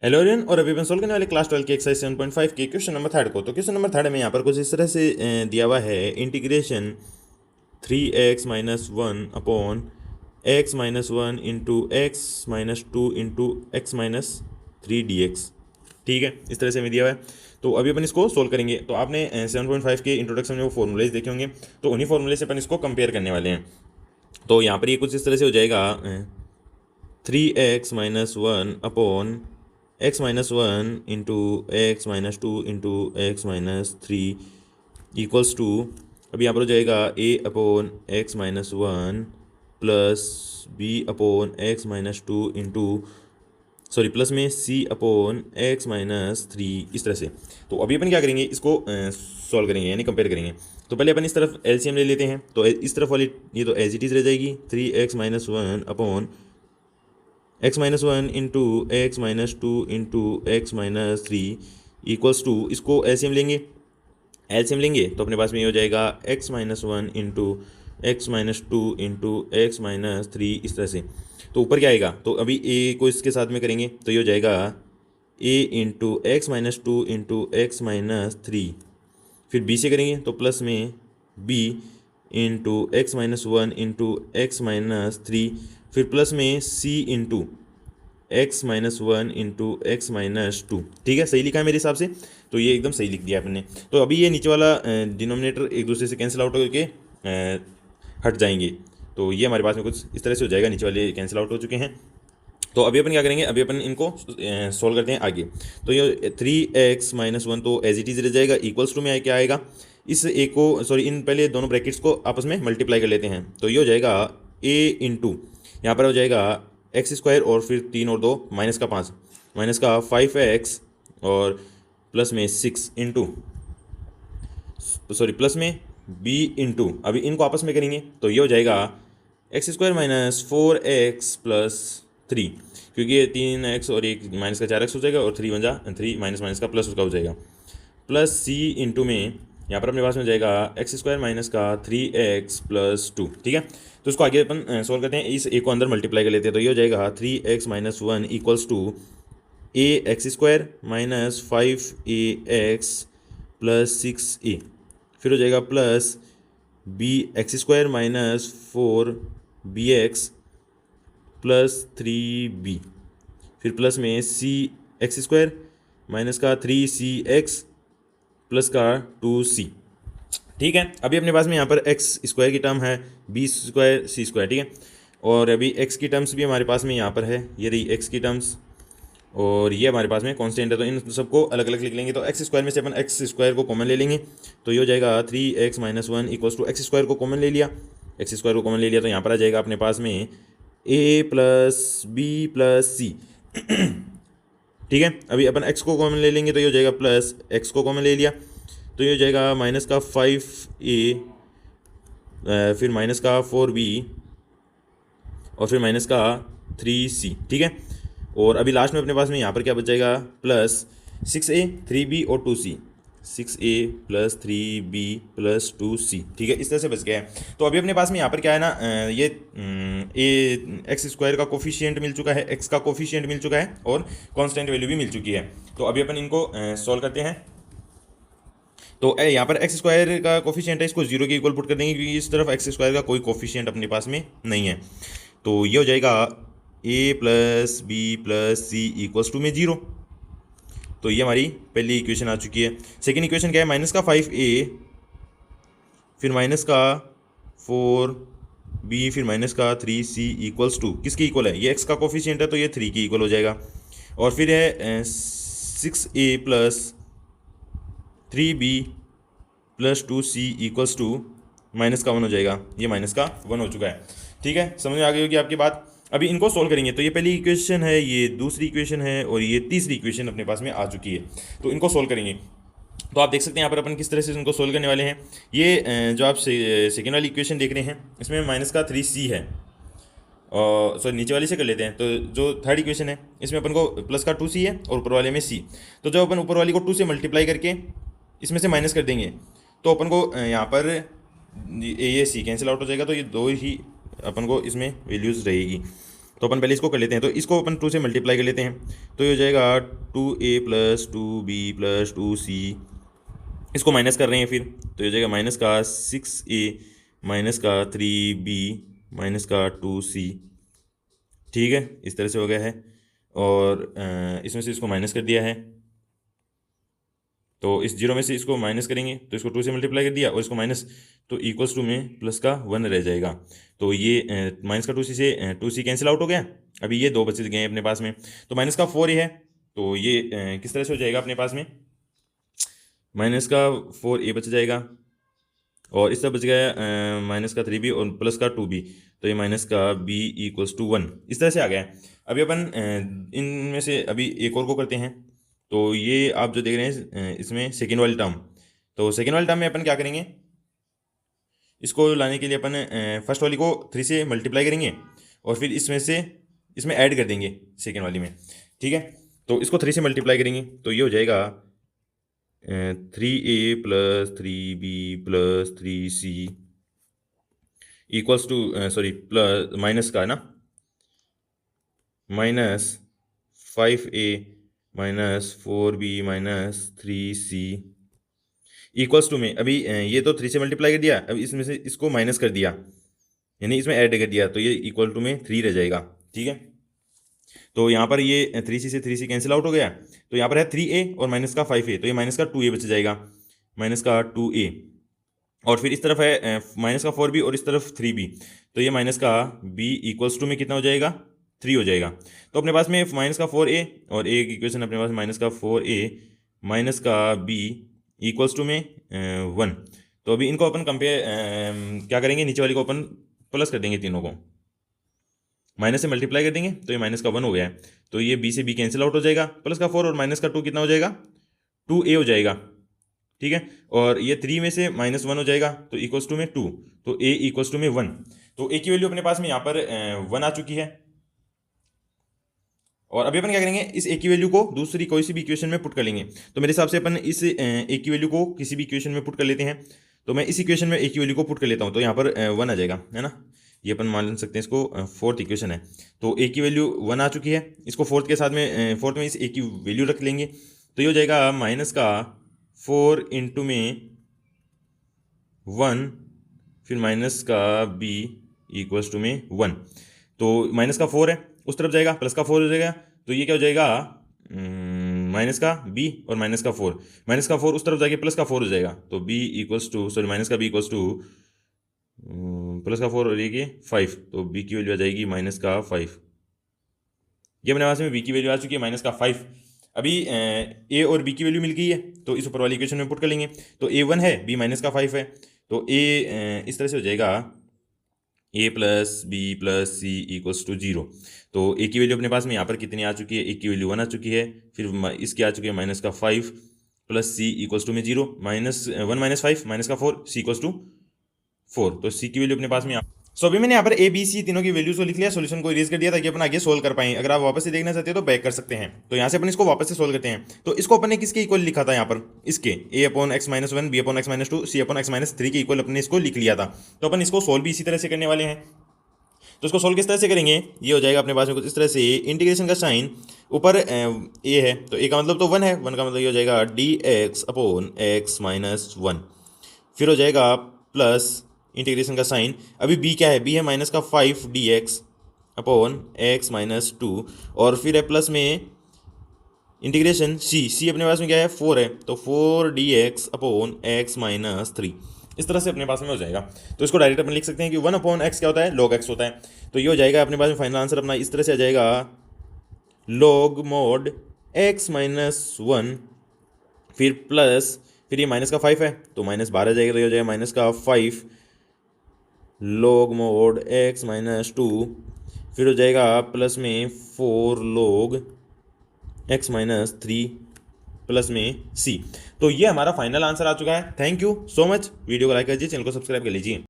Hello everyone, और अभी अपन solve करने वाले क्लास 12 के एक्सरसाइज 7.5 के क्वेश्चन नंबर थर्ड को। तो क्वेश्चन नंबर थर्ड में यहाँ पर कुछ इस तरह से दिया हुआ है, integration 3x-1 upon x-1 into x-2 into x-3 dx। ठीक है, इस तरह से हमें दिया हुआ है। तो अभी अपन इसको सोल्व करेंगे। तो आपने 7.5 के इंट्रोडक्शन में वो फॉर्मूलेज देखे होंगे, तो उन्हीं फॉर्मूले से अपन इसको कंपेयर करने वाले हैं। तो यहाँ पर ये कुछ इस तरह से हो जाएगा, 3x-1 upon x-1 into x-2 into x-3 equals to, अभी यहाँ पर हो जाएगा a/x-1 plus b/x-2 into, sorry, plus में c/x-3, इस तरह से। तो अभी अपन क्या करेंगे, इसको सॉल्व करेंगे यानी कंपेयर करेंगे। तो पहले अपन इस तरफ एलसीएम ले लेते हैं। तो इस तरफ वाली ये तो एज इट इज़ रह जाएगी, 3x-1 upon x-1 into x-2 into x-3 equals to, इसको एलसीएम लेंगे। एलसीएम लेंगे तो अपने पास में ये हो जाएगा x-1 into x-2 into x-3, इस तरह से। तो ऊपर क्या आएगा, तो अभी a को इसके साथ में करेंगे तो ये हो जाएगा a into x-2 into x-3। फिर b से करेंगे तो प्लस में b into x-1 into x-3, फिर प्लस में c into x-1 into x-2। ठीक है, सही लिखा है मेरे हिसाब से। तो ये एकदम सही लिख दिया आपने। तो अभी ये नीचे वाला डिनोमिनेटर एक दूसरे से कैंसिल आउट होकर हट जाएंगे। तो ये हमारे पास में कुछ इस तरह से हो जाएगा, नीचे वाले कैंसिल आउट हो चुके हैं। तो अभी अपन क्या करेंगे, अभी अपन इनको सॉल्व करते हैं आगे। तो ये 3x-1 तो एज इट इज़ रह जाएगा, इक्वल्स टू में क्या आएगा, इस ए को, सॉरी, इन पहले दोनों ब्रैकेट्स को आपस में मल्टीप्लाई कर लेते हैं। तो ये हो जाएगा a इंटू, यहाँ पर हो जाएगा x² और फिर 3 और 2 -5, -5x और प्लस में 6 इंटू, सॉरी, प्लस में b इंटू, अभी इनको आपस में करेंगे तो ये हो जाएगा x² -4x प्लस 3, क्योंकि ये 3x और एक माइनस का 4x हो जाएगा और 3 बन 3 माइनस माइनस का प्लस उसका हो जाएगा, प्लस c इंटू में यहाँ पर अपने पास में हो जाएगा x² माइनस का 3x प्लस 2। ठीक है, तो इसको आगे अपन सॉल्व करते हैं। इस a को अंदर मल्टीप्लाई कर लेते हैं। तो ये हो जाएगा 3x-1 equals to ax² minus 5ax plus 6a, फिर हो जाएगा plus bx² minus 4bx plus 3b, फिर प्लस में cx² माइनस का 3cx प्लस का 2c। ठीक है, अभी अपने पास में यहाँ पर x² की टर्म है, b² c²। ठीक है, और अभी x की टर्म्स भी हमारे पास में यहाँ पर है, ये रही x की टर्म्स, और ये हमारे पास में कांस्टेंट है। तो इन सबको अलग अलग लिख लेंगे। तो x² में से अपन x² को कॉमन ले लेंगे। तो ये हो जाएगा 3x-1 इक्वल्स टू x² को कॉमन ले लिया, x² को कॉमन ले लिया तो यहाँ पर आ जाएगा अपने पास में a प्लस बी प्लस सी। ठीक है, अभी अपन x को कॉमन ले लेंगे तो ये हो जाएगा प्लस x को कॉमन ले लिया तो ये हो जाएगा माइनस का 5a, फिर माइनस का 4b और फिर माइनस का 3c। ठीक है, और अभी लास्ट में अपने पास में यहाँ पर क्या बच जाएगा, प्लस 6a 3b और 2c, 6a plus 3b plus 2c। ठीक है, इस तरह से बच गया है। तो अभी अपने पास में यहाँ पर क्या है ना, ये x² का कोफिशिएंट मिल चुका है, x का कोफिशिएंट मिल चुका है और कांस्टेंट वैल्यू भी मिल चुकी है। तो अभी अपन इनको सॉल्व करते हैं। तो यहाँ पर x² का कोफिशिएंट है, इसको 0 के इक्वल पुट कर देंगे, क्योंकि इस तरफ x² का कोई कोफिशिएंट अपने पास में नहीं है। तो ये हो जाएगा a plus B plus C equals to में 0। तो ये हमारी पहली इक्वेशन आ चुकी है। सेकेंड इक्वेशन क्या है, माइनस का 5a फिर माइनस का 4b फिर माइनस का 3c इक्वल्स टू, किसके इक्वल है, ये x का कोफिशिएंट है तो ये 3 के इक्वल हो जाएगा। और फिर है 6a plus 3b plus 2c equals to minus का 1 हो जाएगा, ये माइनस का 1 हो चुका है। ठीक है, समझ में आ गई होगी आपकी बात। अभी इनको सोल्व करेंगे। तो ये पहली इक्वेशन है, ये दूसरी इक्वेशन है और ये तीसरी इक्वेशन अपने पास में आ चुकी है। तो इनको सोल्व करेंगे। तो आप देख सकते हैं यहाँ पर अपन किस तरह से इनको सोल्व करने वाले हैं। ये जो आप सेकेंड वाली इक्वेशन देख रहे हैं, इसमें माइनस का 3c है, और सॉरी, नीचे वाली से कर लेते हैं। तो जो थर्ड इक्वेशन है, इसमें अपन को प्लस का 2c है और ऊपर वाले में c। तो जब अपन ऊपर वाली को 2 से मल्टीप्लाई करके इसमें से माइनस कर देंगे तो अपन को यहाँ पर ये c कैंसिल आउट हो जाएगा। तो ये 2 ही अपन को इसमें वैल्यूज़ रहेगी। तो अपन पहले इसको कर लेते हैं, तो इसको अपन 2 से मल्टीप्लाई कर लेते हैं, तो ये हो जाएगा 2a plus 2b plus 2c। इसको माइनस कर रहे हैं फिर, तो ये हो जाएगा माइनस का 6a माइनस का 3b माइनस का 2c। ठीक है, इस तरह से हो गया है। और इसमें से इसको माइनस कर दिया है, तो इस जीरो में से इसको माइनस करेंगे, तो इसको 2 से मल्टीप्लाई कर दिया और इसको माइनस, तो इक्वल्स टू में प्लस का 1 रह जाएगा। तो ये माइनस का 2c से 2c कैंसिल आउट हो गया। अभी ये 2 बच गए हैं अपने पास में, तो माइनस का 4a है, तो ये किस तरह से हो जाएगा अपने पास में, माइनस का 4a बच जाएगा और इस तरह बच गया माइनस का 3b और प्लस का 2b, तो ये माइनस का b इक्वल्स टू 1 इस तरह से आ गया है। अभी अपन इनमें से अभी एक और को करते हैं, तो ये आप जो देख रहे हैं इसमें सेकेंड वाली टर्म, तो सेकेंड वाली टर्म में अपन क्या करेंगे, इसको लाने के लिए अपन फर्स्ट वाली को 3 से मल्टीप्लाई करेंगे और फिर इसमें ऐड कर देंगे सेकेंड वाली में। ठीक है, तो इसको 3 से मल्टीप्लाई करेंगे, तो ये हो जाएगा 3a plus 3b plus 3c equals to sorry plus minus का है ना, minus 5a minus 4b minus 3c equals to में अभी ये तो 3 से मल्टीप्लाई कर दिया, अब इसमें से इसको माइनस कर दिया, यानी इसमें ऐड कर दिया, तो ये इक्वल टू में 3 रह जाएगा। ठीक है, तो यहाँ पर ये 3c से 3c कैंसिल आउट हो गया, तो यहाँ पर है 3a और माइनस का 5a, तो ये माइनस का 2a बच जाएगा, माइनस का 2a। और फिर इस तरफ है माइनस का 4b और इस तरफ 3b, तो ये माइनस का b इक्वल्स टू में कितना हो जाएगा, 3 हो जाएगा। तो अपने पास में माइनस का 4a और एक इक्वेशन अपने पास माइनस का 4a माइनस का b इक्वल्स टू में 1। तो अभी इनको अपन कंपेयर क्या करेंगे, नीचे वाली को अपन प्लस कर देंगे, तीनों को माइनस से मल्टीप्लाई कर देंगे, तो ये माइनस का 1 हो गया है, तो ये b से b कैंसिल आउट हो जाएगा, प्लस का 4 और माइनस का 2 कितना हो जाएगा, 2a हो जाएगा। ठीक है, और ये 3 में से माइनस 1 हो जाएगा, तो इक्वल्स टू में 2, तो a इक्वल्स टू में 1। तो a की वैल्यू अपने पास में यहाँ पर 1 आ चुकी है। और अभी अपन क्या करेंगे, इस a की वैल्यू को दूसरी कोई सी भी इक्वेशन में पुट कर लेंगे। तो मेरे हिसाब से अपन इस a की वैल्यू को किसी भी इक्वेशन में पुट कर लेते हैं, तो मैं इस इक्वेशन में a की वैल्यू को पुट कर लेता हूँ, तो यहाँ पर 1 आ जाएगा, है ना। ये अपन मान सकते हैं इसको फोर्थ इक्वेशन है, तो a की वैल्यू 1 आ चुकी है, इसको फोर्थ के साथ में फोर्थ में इस a की वैल्यू रख लेंगे, तो ये हो जाएगा माइनस का 4 इंटू में 1 फिर माइनस का b इक्वल्स टू में 1। तो माइनस का 4 है, उस तरफ जाएगा, प्लस का 4 हो जाएगा, तो ये क्या हो जाएगा माइनस का b और माइनस का 4, माइनस का 4 उस तरफ जाके प्लस का 4 हो जाएगा, तो b equals to sorry minus का b इक्वल्स टू प्लस का 4 हो जाएगी 5, तो b की वैल्यू आ जाएगी माइनस का 5। ये अपने पास में b की वैल्यू आ चुकी है माइनस का 5। अभी a और b की वैल्यू मिल गई है, तो इस ऊपर वाली इक्वेशन में पुट कर लेंगे, तो a 1 है, b माइनस का 5 है, तो a इस तरह से हो जाएगा a plus B plus C equals to 0। तो a की वैल्यू अपने पास में यहाँ पर कितनी आ चुकी है, a की वैल्यू 1 आ चुकी है, फिर इसकी आ चुकी है माइनस का 5 प्लस c इक्वल्स टू में 0, माइनस 1 माइनस 5 माइनस का 4 c इक्वल्स टू 4, तो c की वैल्यू अपने पास में सो अभी मैंने यहाँ पर ए बी सी तीनों की वैल्यूज को लिख लिया, सॉल्यूशन को इरेज कर दिया ताकि अपन आगे सोल्व कर पाएं। अगर आप वापस से देखना चाहते हो तो बैक कर सकते हैं। तो यहाँ से अपन इसको वापस से सोल्व करते हैं। तो इसको अपन ने किसके इक्वल लिखा था, यहाँ पर इसके a upon x minus 1 b upon x minus 2 c upon x minus 3 के इक्वल अपने इसको लिख लिया था। तो अपन इसको सोल्व भी इसी तरह से करने वाले हैं। तो इसको सोल्व किस तरह से करेंगे, ये हो जाएगा अपने पास में कुछ इस तरह से, इंटीग्रेशन का साइन ऊपर a है, तो a का मतलब तो 1 है, 1 का मतलब ये हो जाएगा dx अपॉन एक्स माइनस 1, फिर हो जाएगा प्लस इंटीग्रेशन का साइन, अभी b क्या है, b है माइनस का 5 dx अपॉन एक्स माइनस 2, और फिर है प्लस में इंटीग्रेशन c अपने पास में क्या है 4 है, तो 4 dx अपॉन एक्स माइनस 3, इस तरह से अपने पास में हो जाएगा। तो इसको डायरेक्ट अपन लिख सकते हैं कि 1 अपॉन एक्स क्या होता है, लॉग एक्स होता है। तो ये हो जाएगा अपने पास में फाइनल आंसर अपना इस तरह से आ जाएगा, लॉग मोड एक्स माइनस 1 फिर प्लस, फिर ये माइनस का 5 है तो माइनस 12 जाएगा, तो ये हो जाएगा माइनस का 5 लॉग मोड एक्स माइनस 2, फिर हो जाएगा प्लस में 4 लॉग एक्स माइनस 3 प्लस में c। तो ये हमारा फाइनल आंसर आ चुका है। Thank you so much. Video को लाइक कर दीजिए, चैनल को सब्सक्राइब कर लीजिए।